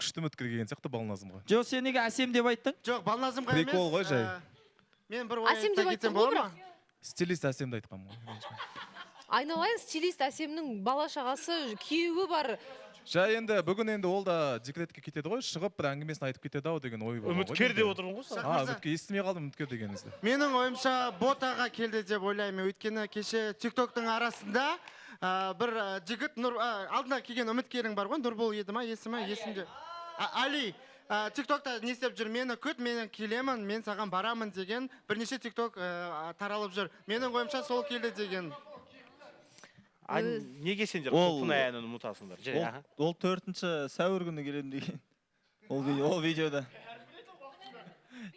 күшті үміткер келген сияқты Балназымға. Жоқ, сен неге әсем деп айттың? Жоқ, Балназымға емес. Прикол ғой жай. Мен бір ой айта кетсем бола ма? Стилист әсемді айтқам ғой. Айналайын, стилист әсемнің бала шағасы, күйеуі бар. Жай енді бүгін енді ол да декретке кетеді ғой, шығып бір әңгімесін айтып кетеді ау деген ой бар. Үміткер деп отырмын ғой. үміткер естімей қалдым үміткер дегеніңізді. Менің ойымша ботаға келді деп ойлаймын. Өйткені кеше TikTok-тың арасында бір жігіт алдына келген үміткерің бар ғой, Нұрбол еді ма, есімде. Али, TikTok-та не істеп жүр? Мені күт, мен келемін, мен саған барамын деген бірнеше TikTok таралып жүр. Менің ойымша сол келді деген. Неге сендер құлпын әнін ұмытасыңдар? Ол 4-ші сәуір күні келем деген. Ол видеода.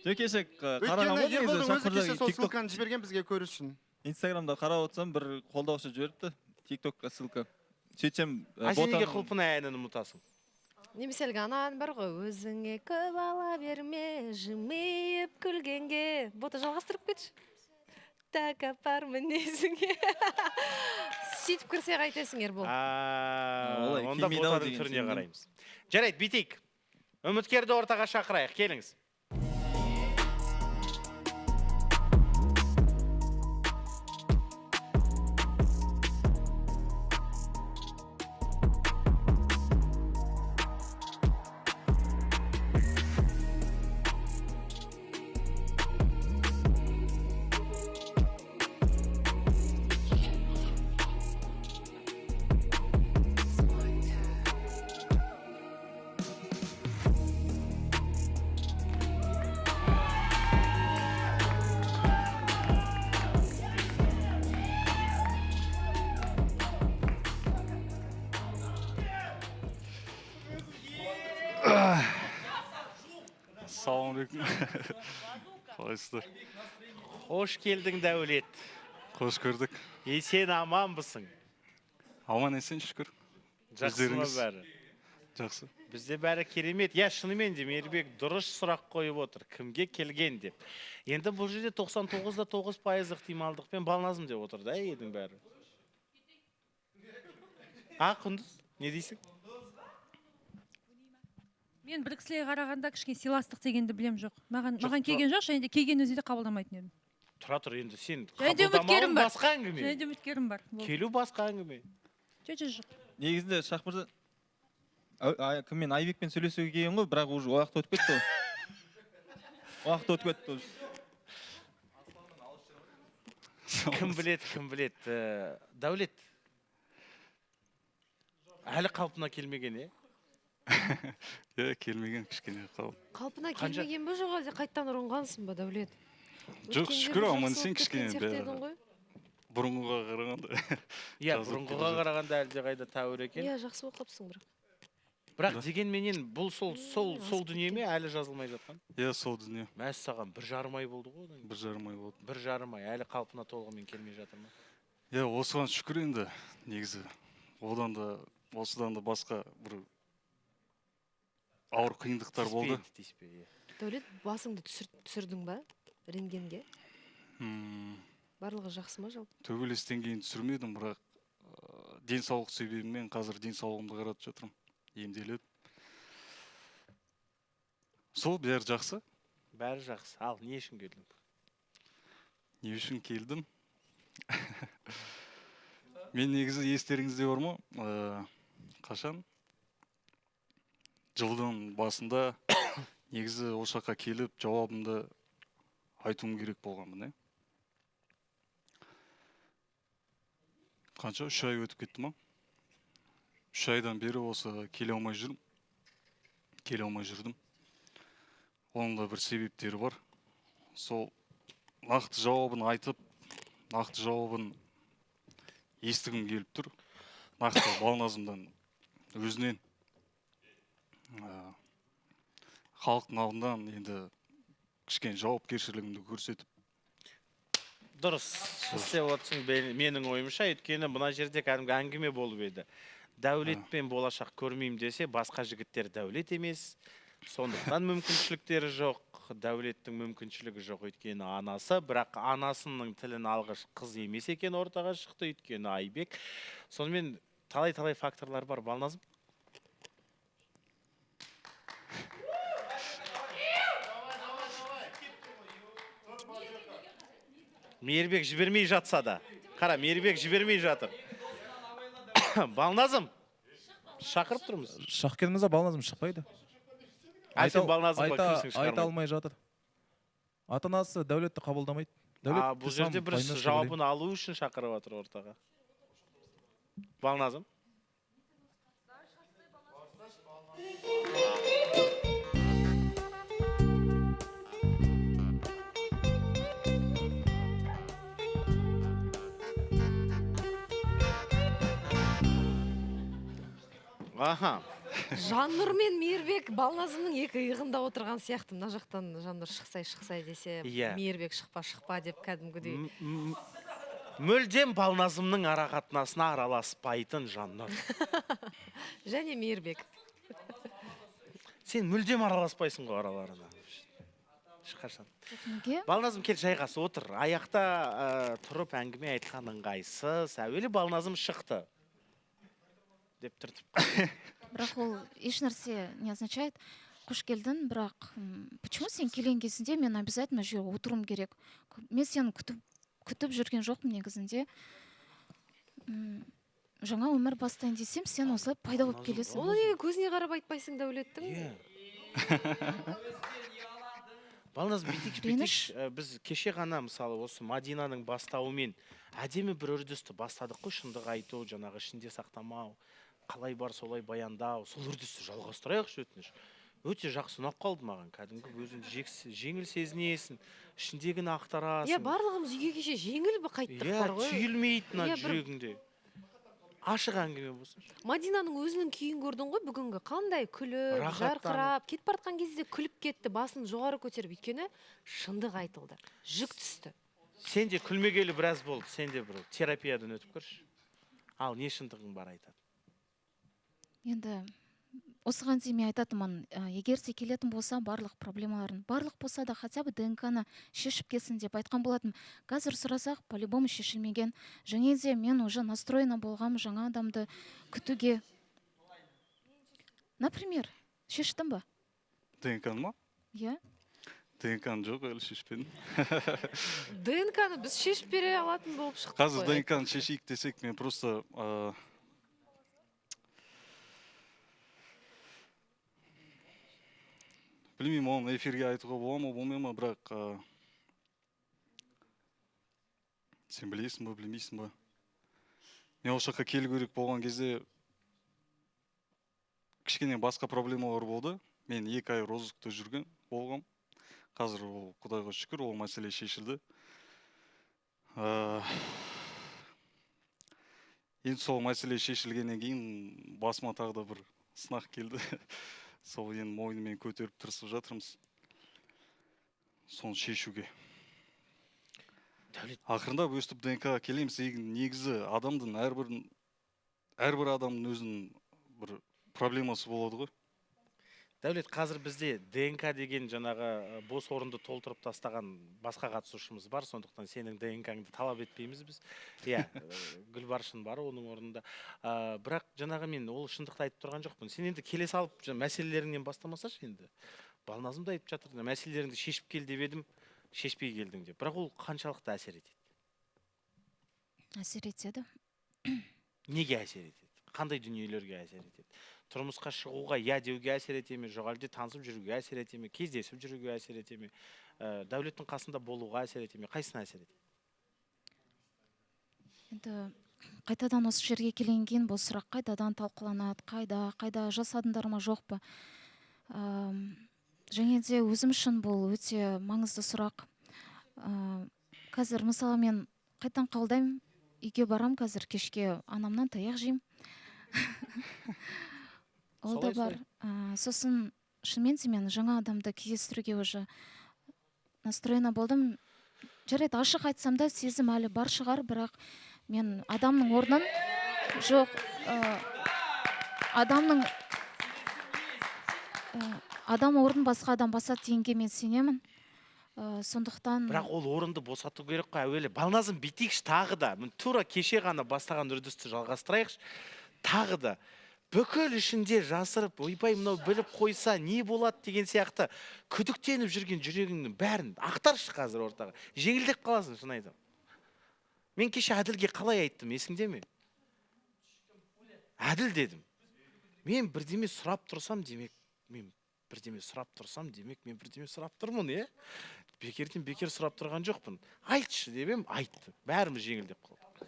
Жекешек қараған ғой, Ерболдың өзі кеше сол ссылканы жіберген бізге көру үшін. Инстаграмда қарап отырсам, бір қолдаушы жіберіпті. TikTokқа ссылка. Сөйтсем, сен неге құлпын әнін ұмытасың? Немесе әлгі анан бар ғой, өзіңе көп ала берме, жымиып күлгенге. Бота жалғастырып кетші. Тәкаппар мінезіңе. Сөйтіп кірсе қайтесің, Ербол. Онда ботаның түріне қараймыз. Жарайды, битейік. Үміткерді ортаға шақырайық, келіңіз. Assalamualaikum. Қалайсыздар? Қош келдің, Дәулет. Қош көрдік. Сен аманбысың? Аман есен, шүкір. Жақсы ма бәрі? Жақсы. Бізде бәрі керемет. Шынымен де Мейірбек дұрыс сұрақ қойып отыр. Кімге келген деп. Енді бұл жерде 99.9% ықтималдықпен Балназым деп отыр да, едің бәрі. Құндыз, не дейсің? Мен бір кісілерге қарағанда кішкене сыйластық дегенді білем жоқ. Маған келген жоқ, және де келген өзі де қабылдамайтын едім. Тұра енді сен қабылдамауың басқа әңгіме. Және де үміткерім бар. Келу басқа әңгіме. Жоқ. Негізінде Шах мырза кіммен Айбекпен сөйлесуге келген ғой, бірақ уже уақыт өтіп кетті ол. Уақыт өтіп кетті. Кім білет. Дәулет. Әлі қалпына келмеген, келмеген кішкене қалып. Қалпына келмеген бе жоқ, әлде қайттан ұрынғансың ба, Дәулет? Жоқ, шүкір, аман сен кішкене бұрынғыға қарағанда. Бұрынғыға қарағанда әлде қайда тәуір екен. Жақсы оқыпсың бірақ дегенменен бұл сол дүние ме әлі жазылмай жатқан? Сол дүние. Мәз саған 1,5 ай болды ғой? 1,5 ай болды. 1,5 ай, әлі қалпына толығымен келмей жатыр ма? Осыған шүкір енді, негізі. Осыдан да басқа бір ауыр қиындықтар болды. Дәулет, басыңды түсірдің ба рентгенге? Барлығы жақсы ма жалпы? Төбелестен кейін түсірмедім, бірақ денсаулық себебімен қазір денсаулығымды қаратып жатырмын. Емделіп. Сол бәрі жақсы? Бәрі жақсы. Ал, не үшін келдің? Не үшін келдім? Мен негізі естеріңізде бар ма? Қашан? Жылдың басында негізі осы жаққа келіп жауабымды айтуым керек болғанмын. Қанша? 3 ай өтіп кетті ма? 3 айдан бері осы келе алмай жүрдім. Оның да бір себептері бар. Сол нақты жауабын айтып, нақты жауабын естігім келіп тұр. Нақты Балназымдан өзінен халықтың алдынан енді кішкене жауапкершілігімді көрсетіп. Дұрыс, істеп отырсың менің ойымша, өйткені мына жерде кәдімгі әңгіме болып еді. Дәулетпен болашақ көрмеймін десе, басқа жігіттер дәулет емес, сондықтан мүмкіншіліктері жоқ, дәулеттің мүмкіншілігі жоқ, өйткені анасы, бірақ анасының тілін алғыш қыз емес екен ортаға шықты, өйткені Айбек. Сонымен талай-талай факторлар бар, Балназым? Мейірбек жібермей жатса да. Қара, Мейірбек жібермей жатыр. Балназым, шақырып тұрмыз. Шақкенімізде Балназым шықпайды. Сен Балназымға күрсің Айта шығармайды. алмай жатыр. Ата-анасы Дәулетті қабылдамайды. Бұл жерде бір жауабын алу үшін шақырып отыр ортаға. Балназым. Аха. Жаннұр мен Мейірбек Балназымның екі иығында отырған сияқты. Мына жақтан Жаннұр шықсай десе, Мейірбек шықпа деп кәдімгідей. Мүлдем Балназымның ара қатынасына араласпайтын Жаннұр. Және Мейірбек. Сен мүлдем араласпайсың ғой араларына. Шыққашан. Балназым кел жайғасы отыр. Аяқта тұрып әңгіме айтқан ыңғайсыз. Әуелі Балназым шықты. Деп түртіп. Бірақ ол ешнәрсе не означает. Қош келдің, бірақ почему сен келген кезінде мен обязательно жерге отыруым керек? Мен сені күтіп жүрген жоқпын негізінде. Жаңа өмір бастайын десем, сен осылай пайда болып келесің. Оны неге көзіне қарап айтпайсың Дәулеттің? Балназ, бітейікш. Біз кеше ғана мысалы осы Мадинаның бастауымен әдемі бір үрдісті бастадық қой, шындық айту, жаңағы ішінде сақтамау, қалай бар солай баяндау, сол үрдісті жалғастырайықшы өтініш. Өте жақсы ұнап қалды маған. Кәдімгі өзіңді жеңіл сезінесің, ішіндегіні ақтарасың. Барлығымыз үйге кеше жеңіл қайттық бар ғой. Түйілмейтін жүрегіңде. Ашық әңгіме болсын. Мадинаның өзінің күйін көрдің ғой бүгінгі. Қандай күліп, жарқырап, кетіп бартқан кезде күліп кетті, басын жоғары көтеріп, өйткені шындық айтылды, жүк түсті. Сен де күлмегелі біраз болды, сен де бір терапиядан өтіп көрші. Ал не шындығың бар айтады? Енді осыған дейін мен айтатынмын, егер де келетін болса барлық проблемаларын, барлық болса да хотя бы ДНК-ны шешіп келсін деп айтқан болатын. Қазір сұрасақ, по-любому шешілмеген. Және де мен уже настроена болғам жаңа адамды күтуге. Например, шештің ба? ДНК-ны ма? Иә. ДНК-ны жоқ, әлі шешпедім. ДНК-ны біз шешіп бере алатын болып шықтық. Қазір ДНК-ны шешейік десек, мен просто білмеймін, оны эфирге айтуға бола ма, болмай ма, бірақ сен білесің ба, білмейсің ба? Мен осы жаққа келу керек болған кезде кішкене басқа проблемалар болды. Мен 2 ай розыскта жүрген болғам. Қазір ол Құдайға шүкір, ол мәселе шешілді. Енді сол мәселе шешілгеннен кейін басыма тағы да бір сынақ келді. Сол енді мойнымен көтеріп тырысып жатырмыз. Соны шешуге. Ақырындап өстіп ДНК келеміз. Негізі адамдың әрбір адамның өзінің бір проблемасы болады ғой. Дәулет, қазір бізде ДНК деген жаңағы бос орынды толтырып тастаған басқа қатысушымыз бар, сондықтан сенің ДНК-ңды талап етпейміз біз. Гүлбаршын бар оның орнында. Бірақ жаңағы мен ол шындықты айтып тұрған жоқпын. Сен енді келе салып мәселелеріңнен бастамасашы енді. Балназым да айтып жатыр, мәселелеріңді шешіп кел деп едім, шешпей келдің деп. Бірақ ол қаншалықты әсер етеді? Әсер етеді. Неге әсер етеді? Қандай дүниелерге әсер етеді? Тұрмысқа шығуға я деуге әсер ете ме, жоқ әлде танысып жүруге әсер ете ме, кездесіп жүруге әсер ете ме, Дәулеттің қасында болуға әсер ете ме, қайсына әсер ете? Енді қайтадан осы жерге келген кейін бұл сұрақ қайтадан талқыланады, қайда жасадыңдар ма, жоқ па? Және де өзім үшін бұл өте маңызды сұрақ. Қазір мысалы мен қайтадан қабылдаймын, үйге барам қазір кешке анамнан таяқ жеймін. Ол да бар. Сосын шынымен де мен жаңа адамды кездестіруге уже настроена болдым. Жарайды, ашық айтсам да сезім әлі бар шығар, бірақ мен адамның орнын жоқ, адам орнын басқа адам басады дегенге мен сенемін. Сондықтан бірақ ол орынды босату керек қой. Әуелі Балназым бітейікші тағы да. Мен тура кеше ғана бастаған үрдісті жалғастырайықшы. Тағы да бүкіл ішінде жасырып, ойбай мынау біліп қойса не болады деген сияқты күдіктеніп жүрген жүрегіңнің бәрін ақтаршы қазір ортаға. Жеңілдеп қаласың, шын айтам. Мен кеше Әділге қалай айттым, есіңде ме? Әділ дедім. Мен бірдеме сұрап тұрсам, демек, мен бірдеме сұрап тұрмын, е? Бекерден бекер сұрап тұрған жоқпын. Айтшы деп ем, айтты. Бәріміз жеңілдеп қалдық.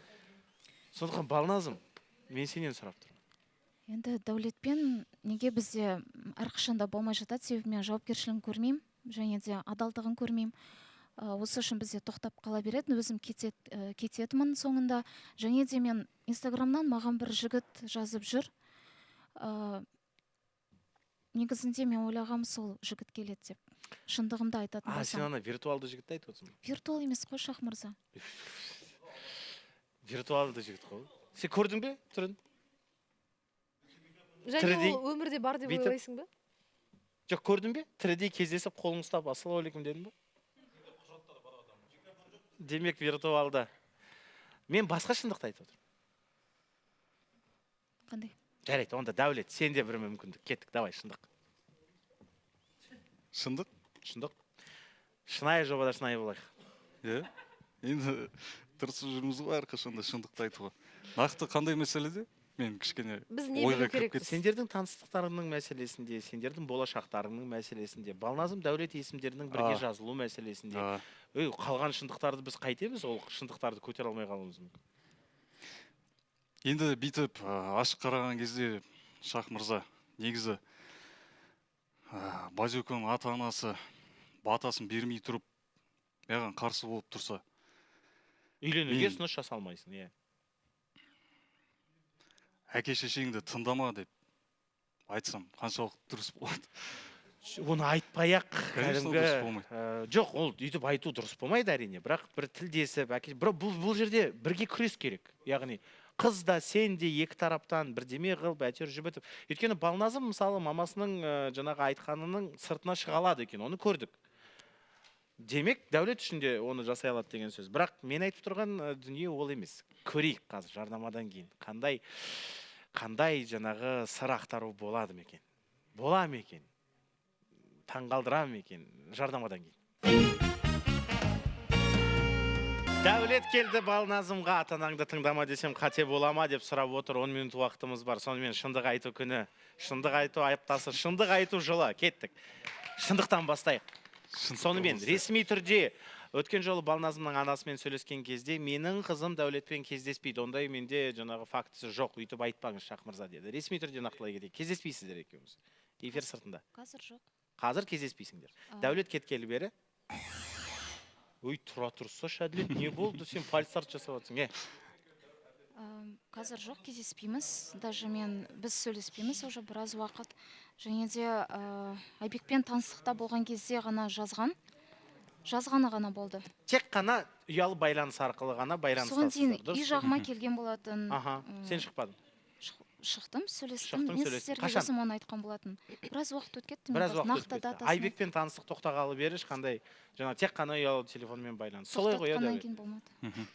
Сондықтан Балназым, мен сенен сұрап тұрмын. Енді Дәулетпен неге бізде әрқашанда болмай жатады, себебі мен жауапкершілігін көрмеймін, және де адалдығын көрмеймін. Осы үшін бізде тоқтап қала береді, өзім кететімін соңында. Және де мен Инстаграмнан маған бір жігіт жазып жүр. Негізінде мен ойлағам сол жігіт келеді деп. Шындығымды айтатын болсам. Сен ана виртуалды жігітті айтып отырсың. Виртуал емес қой, Шах мырза. Виртуалды жігіт қой. Сен көрдің бе түрін? Және ол өмірде бар деп ойлайсың ба? Жоқ, көрдің бе? Тірідей кездесіп, қолын ұстап, ассалаумағалейкум дедің бе? Демек, виртуалды. Мен басқа шындықты айтып отырмын. Қандай? Жарайды, онда Дәулет, сенде бір мүмкіндік. Кеттік, давай, шындық. Шындық? Шындық. Шынайы жобада шынайы болайық. Иә. Енді тырысып жүрміз ғой әрқашанда шындықты айтуға. Нақты қандай мәселеде? Мен кішкене Біз не ойға білу кіріп керекпіз? Сендердің таныстықтарыңның мәселесінде, сендердің болашақтарыңның мәселесінде, Балназым Дәулет есімдерінің бірге жазылу мәселесінде, қалған шындықтарды біз қайтеміз, ол шындықтарды көтере алмай қалуымыз мүмкін. Енді бүйтіп ашық қараған кезде Шах мырза, негізі Базеконың ата-анасы батасын бермей тұрып, маған қарсы болып тұрса, Үйленуге ұсыныс жасалмайсың, иә. Әке шешеңді тыңдама деп айтсам, қаншалық дұрыс болады? Оны айтпай-ақ, Конечно, дұрыс болмайды. жоқ, ол үйтіп айту дұрыс болмайды әрине, бірақ бір тілдесіп, бұл жерде бірге күрес керек. Яғни, қыз да, сен де екі тараптан бірдеме қылып, әйтеуір жібітіп. Өйткені Балназым, мысалы, мамасының жаңағы айтқанының сыртына шыға алады екен, оны көрдік. Демек, Дәулет үшін де оны жасай алады деген сөз. Бірақ мен айтып тұрған дүние ол емес. Көрейік қазір жарнамадан кейін. Қандай жаңағы сыр ақтару болады ма екен? Бола ма екен? Таңғалдыра ма екен? Жарнамадан кейін. Дәулет келді Балназымға, ата-анаңды тыңдама десем қате бола ма деп сұрап отыр. 10 минут уақытымыз бар. Сонымен шындық айту күні, шындық айту айыптасы, шындық айту жылы. Кеттік. Шындықтан бастайық. Сонымен ресми түрде өткен жолы Балназымның анасымен сөйлескен кезде менің қызым Дәулетпен кездеспейді. Ондай менде жаңағы фактісі жоқ, өйтіп айтпаңыз Шах мырза деді. Ресми түрде нақтылай кетейік. Кездеспейсіздер екеуіңіз. Эфир сыртында. Қазір жоқ. Қазір кездеспейсіңдер. Дәулет кеткелі бері. Ой, тұра тұрса, Әділет, не болды? Сен фальстарт жасап жатсың, Қазір жоқ, кездеспейміз. Даже біз сөйлеспейміз уже біраз уақыт. Және де Айбекпен таныстықта болған кезде ғана жазғаны ғана болды. Тек қана ұялы байланыс арқылы ғана байланыстасыздар. Соған дейін үй жағыма келген болатын. Сен шықпадың? Шықтым, сөйлестім. Мен сіздерге өзім оны айтқан болатын. Біраз уақыт өткен. Нақты датасын. Айбекпен таныстық тоқтағалы бері ешқандай жаңа тек қана ұялы телефонмен байланыс. Солай ғой, тоқтатқаннан кейін болмады.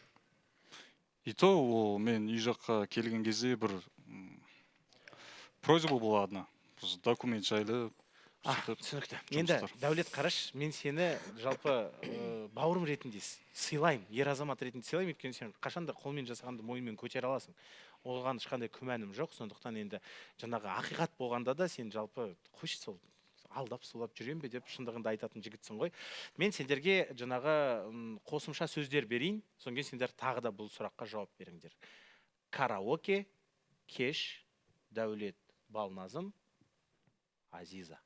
И то ол мен үй жаққа келген кезде бір просьба была одна. Документ жайлы. Түсінікті. Енді Дәулет қараш, мен сені жалпы бауырым ретінде сыйлаймын, ер азамат ретінде сыйлаймын, өйткені сен қашанда қолмен жасағанды мойынмен көтере аласың. Оған ешқандай күмәнім жоқ. Сондықтан енді жаңағы ақиқат болғанда да сен жалпы қойшы сол алдап сулап жүрем бе деп шындығында айтатын жігітсің ғой. Мен сендерге жаңағы қосымша сөздер берейін, содан кейін сендер тағы да бұл сұраққа жауап беріңдер. Караоке, кеш, Дәулет, Балназым, Азиза.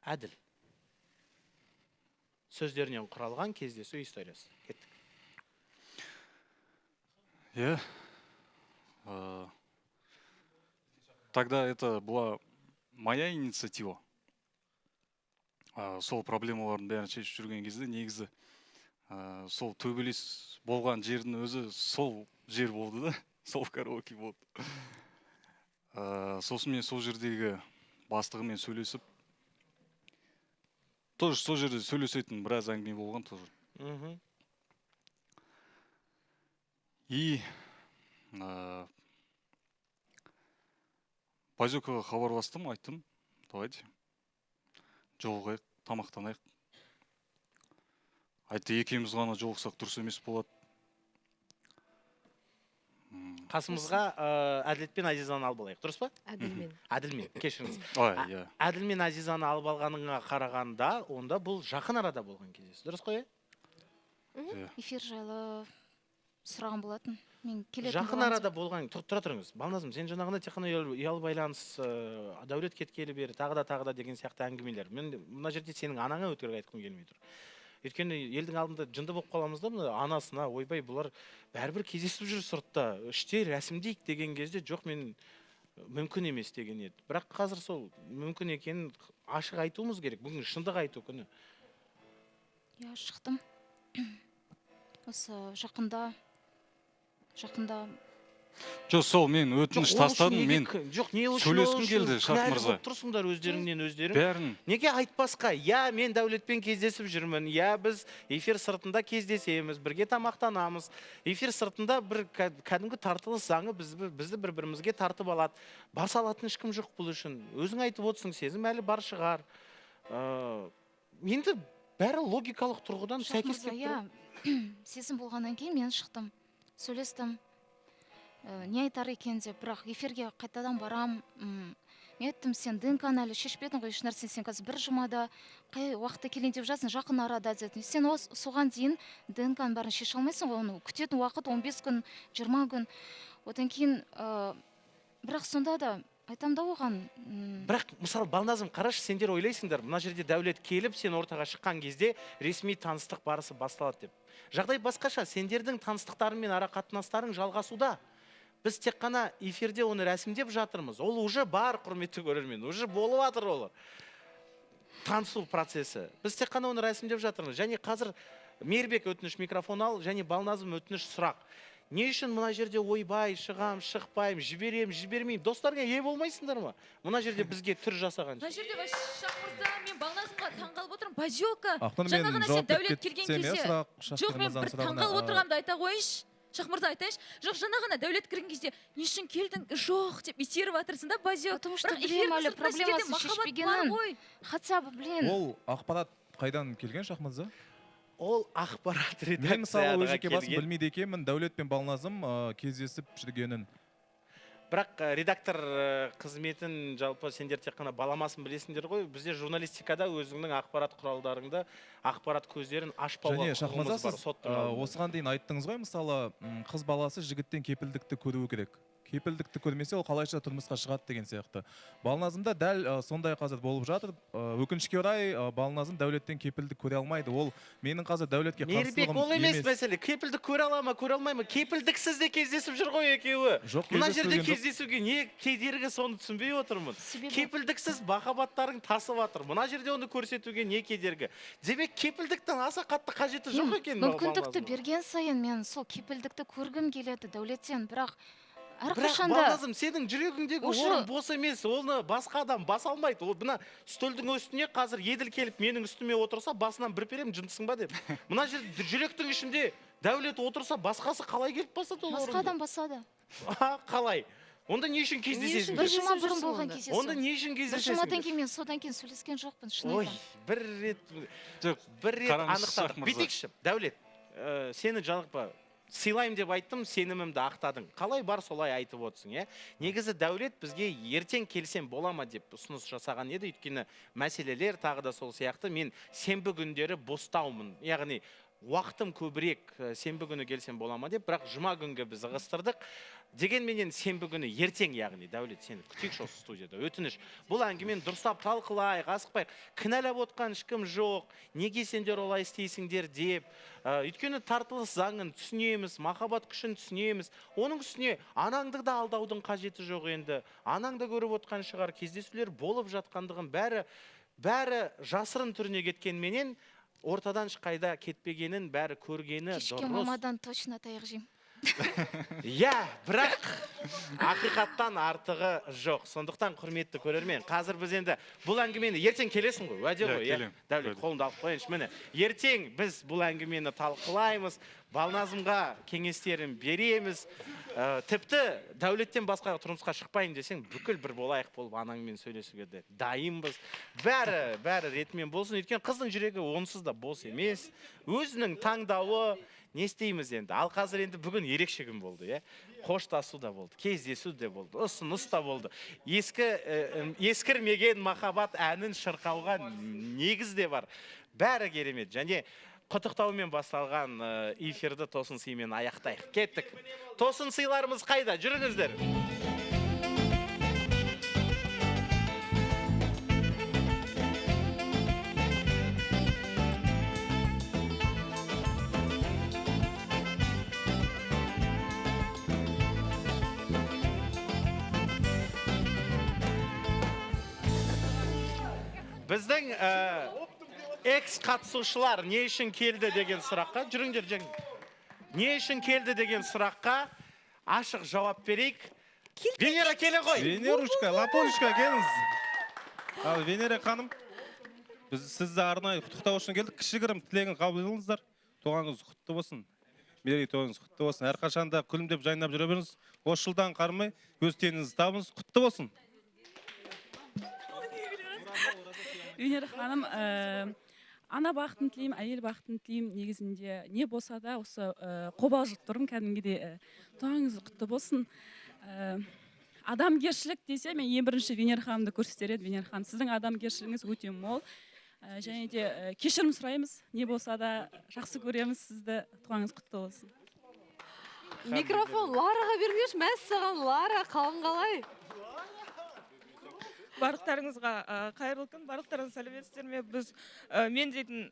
Әділ. Сөздерінен құралған кездесу историясы. Кеттік. Тогда это была моя инициатива. Сол проблемалардың бәрін шешіп жүрген кезде негізі сол төбелес болған жердің өзі сол жер болды да, сол караоке болды. Сосын мен сол жердегі бастығымен сөйлесіп, тоже сол жерде сөйлесетін біраз әңгіме болған тоже. И Базекоға хабарластым, айттым, давайте жолығайық, тамақтанайық. айтты екеуміз ғана жолықсақ дұрыс емес болады. Қасымызға Әділет пен Азизаны алып алайық, дұрыс па? Әділмен, кешіріңіз. Иә. Әділ мен Азизаны алып алғаныңа қарағанда, онда бұл жақын арада болған кездесу, дұрыс қой? Эфир жайлы сұраған болатын. Мен келетін Жақын арада болған, тұра тұрыңыз. Балназым, сен жаңағына тек қана ұялы байланыс, дәулет кеткелі бері, тағы да деген сияқты әңгімелер. Мен мына жерде сенің анаңа өткіріп айтқым келмей тұр. Өйткені елдің алдында жынды болып қаламыз да, анасына, ойбай, бұлар бәрібір кездесіп жүр сұртта, іште рәсімдейік деген кезде жоқ, мен мүмкін емес деген еді. Бірақ қазір сол мүмкін екенін ашық айтуымыз керек. Бүгін шындық айту күні. Я шықтым. Осы жақында Жоқ, сол мен өтініш тастадым, мен сөйлескім келді, Шах мырза. Тұрсыңдар өздеріңнен өздерің. Бәрін. Неге айтпасқа? Я, мен Дәулетпен кездесіп жүрмін. Я, біз эфир сыртында кездесеміз, бірге тамақтанамыз. Эфир сыртында бір кәдімгі тартылыс заңы бізді бір-бірімізге тартып алады. Бас алатын ешкім жоқ бұл үшін. Өзің айтып отырсың, сезім әлі бар шығар. Енді бәрі логикалық тұрғыдан сәйкес келіп тұр. сезім болғаннан кейін мен шықтым. Сөйлестім. Не айтар екен деп, бірақ эфирге қайтадан барам. Мен айттым, сен ДНК-ны әлі шешпедің ғой, ешнәрсе, сен қазір бір жұмада қай уақытта келейін деп жатсың, жақын арада деді. Сен соған дейін ДНК-ны бәрін шеше алмайсың ғой, оны күтетін уақыт 15 күн, 20 күн. Одан кейін, бірақ сонда да айтам да оған. Бірақ, мысалы, Балназым, қарашы, сендер ойлайсыңдар, мына жерде Дәулет келіп, сен ортаға шыққан кезде ресми таныстық барысы басталады деп. Жағдай басқаша, сендердің таныстықтарың мен ара қатынастарың жалғасуда. Біз тек қана эфирде оны рәсімдеп жатырмыз. Ол уже бар, құрметті көрермен, уже болып жатыр олар. Танысу процесі. Біз тек қана оны рәсімдеп жатырмыз. Және қазір Мейірбек өтініш микрофон ал, және Балназым өтініш сұрақ. Не үшін мына жерде ойбай, шығам, шықпайым, жібермеймін. Достарға ие болмайсыңдар ма? Мына жерде бізге түр жасаған. Мына жерде Шах мырза, мен Балназымға таңғалып отырмын. Базилка. Ақнұр, мен жауап беріп кетсем, жоқ, мен бір таңғалып отырғанымды айта қойыншы. Шах мырза айтайыншы. Жоқ, жаңа ғана Дәулет кірген кезде, не үшін келдің? Жоқ деп итеріп жатырсың да, Базилка. Потому что білем әлі проблемасын шешпегенін. Хотя бы, блин. Ол ақпарат қайдан келген, Шах мырза? Ол ақпарат Мен мысалы редакцияға өжеке басым келген. білмейді екенмін, Дәулет пен Балназым кездесіп жүргенін. Бірақ редактор қызметін жалпы сендер тек қана баламасын білесіңдер ғой. Бізде журналистикада өзіңнің ақпарат құралдарыңда ақпарат көздерін ашпауға Және Шах мырза, құқығымыз бар. сіз осыған дейін айттыңыз ғой, мысалы, қыз баласы жігіттен кепілдікті көруі керек. Кепілдікті көрмесе, ол қалайша тұрмысқа шығады деген сияқты. Балназымда дәл сондай қазір болып жатыр. Өкінішке орай, Балназым Дәулеттен кепілдік көре алмайды. Ол менің қазір Дәулетке Мейірбек, қарсылығым ол емес мәселе. Кепілдік көре ала ма, көре алмай ма? Кепілдіксіз де кездесіп жүр ғой екеуі. Жоқ, Мына жерде кездесуге жоқ. кездесуге не кедергі, соны түсінбей отырмын. Кепілдіксіз махаббаттарың тасып жатыр. Мына жерде оны көрсетуге не кедергі? Демек, кепілдіктің аса қатты қажеті жоқ екен. Мүмкіндікті берген сайын мен сол кепілдікті көргім келеді Дәулеттен, бірақ Бірақ Балназым, сенің жүрегіңдегі орын бос емес, оны басқа адам баса алмайды. Ол мына стөлдің үстіне қазір Еділ келіп менің үстіме отырса, басынан бір перем жындысың ба деп. Мына жерде жүректің ішінде Дәулет отырса, басқасы қалай келіп басады ол орынды? Басқа адам басады. Қалай? Онда не үшін кездесесің? Бір жұма бұрын болған кездесу. Онда не үшін кездесесің? Бір жұмадан кейін мен содан кейін сөйлескен жоқпын, шын Ой, айтам. бір рет анықтадық. Бүйтейікші, Дәулет, сені жалпы сыйлайым деп айттым, сенімімді ақтадың. Қалай бар солай айтып отырсың, е? Негізі Дәулет бізге ертең келсем бола ма деп ұсыныс жасаған еді, өйткені мәселелер тағы да сол сияқты. Мен сенбі күндері бостаумын. Яғни уақытым көбірек, сенбі күні келсем бола ма деп, бірақ жұма күнге біз ығыстырдық. Дегенменен сенбі күні ертең, яғни Дәулет, сені күтейікші осы студияда. Өтініш, бұл әңгімен дұрыстап талқылайық, асықпайық. Кінәлап отқан ешкім жоқ, неге сендер олай істейсіңдер деп. Өйткені тартылыс заңын түсінеміз, махаббат күшін түсінеміз. Оның үстіне анаңды да алдаудың қажеті жоқ енді. Анаң да көріп отқан шығар, кездесулер болып жатқандығын бәрі жасырын түріне кеткенменен ортадан ешқайда кетпегенін бәрі көргені дұрыс. Кешке мамадан точно таяқ жеймін. Иә, бірақ ақиқаттан артығы жоқ. Сондықтан құрметті көрермен, қазір біз енді бұл әңгімені ертең келесің ғой, уәде ғой, иә? Дәулет, қолыңды алып қойыңшы, міне. Ертең біз бұл әңгімені талқылаймыз, Балназымға кеңестерін береміз. Тіпті Дәулеттен басқа тұрмысқа шықпайын десең, бүкіл бір болайық болып анаңмен сөйлесуге де дайынбыз. Бәрі ретімен болсын. Өйткені қыздың жүрегі онсыз да бос емес. Өзінің таңдауы, не істейміз енді? Ал қазір енді бүгін ерекше күн болды, иә? Қоштасу да болды, кездесу де болды, ұсыныс та болды. Ескірмеген махаббат әнін шырқауға негіз де бар. Бәрі керемет. Және құттықтаумен басталған эфирді тосын сыймен аяқтайық. Кеттік. Тосын сыйларымыз қайда? Жүріңіздер. Біздің экс қатысушылар не үшін келді деген сұраққа, жүріңдер. Не үшін келді деген сұраққа ашық жауап берейік. Венера келе ғой. Венерушка, Лапонушка, келіңіз. Ал Венера ханым, біз сізді арнайы құттықтау үшін келдік. Кішігірім тілегін қабыл етіңіздер. Туғаныңыз құтты болсын. Мереке тойыңыз құтты болсын. Әрқашанда күлімдеп жайнап жүре беріңіз. Осы жылдан қармай өз теңіңізді табыңыз. Құтты болсын. Венера ханым, ана бақытын тілеймін, әйел бақытын тілеймін. Негізінде не болса да осы қобалжып тұрмын кәдімгідей. Туғаныңыз құтты болсын. Адамгершілік десе, мен ең бірінші Венера ханымды көрсетер еді. Венера ханым, сіздің адамгершілігіңіз өте мол. Және де кешірім сұраймыз. Не болса да жақсы көреміз сізді. Туғаныңыз құтты болсын. Микрофон Лараға беріңдерші. Мәссаған, Лара, қалың қалай? Барлықтарыңызға қайырлы күн, барлықтарыңыз сәлеметсіздер ме? Мен дейтін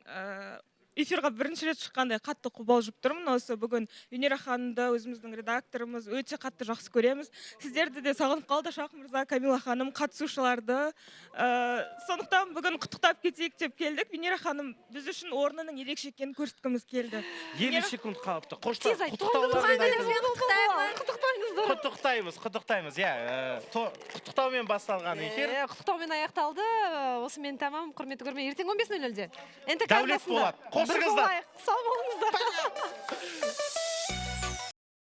эфирға бірінші рет шыққандай қатты қобалжып тұрмын. Осы бүгін Венера ханымды, өзіміздің редакторымыз өте қатты жақсы көреміз. Сіздерді де сағынып қалды, Шах мырза, Камила ханым, қатысушыларды. Сондықтан бүгін құттықтап кетейік деп келдік. Венера ханым, біз үшін орнының ерекше екенін көрсеткіміз келді. 50 секунд қалыпты. Құттықтаймыз, иә. Құттықтаумен басталған эфир. Құттықтаумен аяқталды. Осымен тамам, құрметті көрермен. Ертең 15:00-де. Дәулет болады. Қосыңыздар. Сау болыңыздар.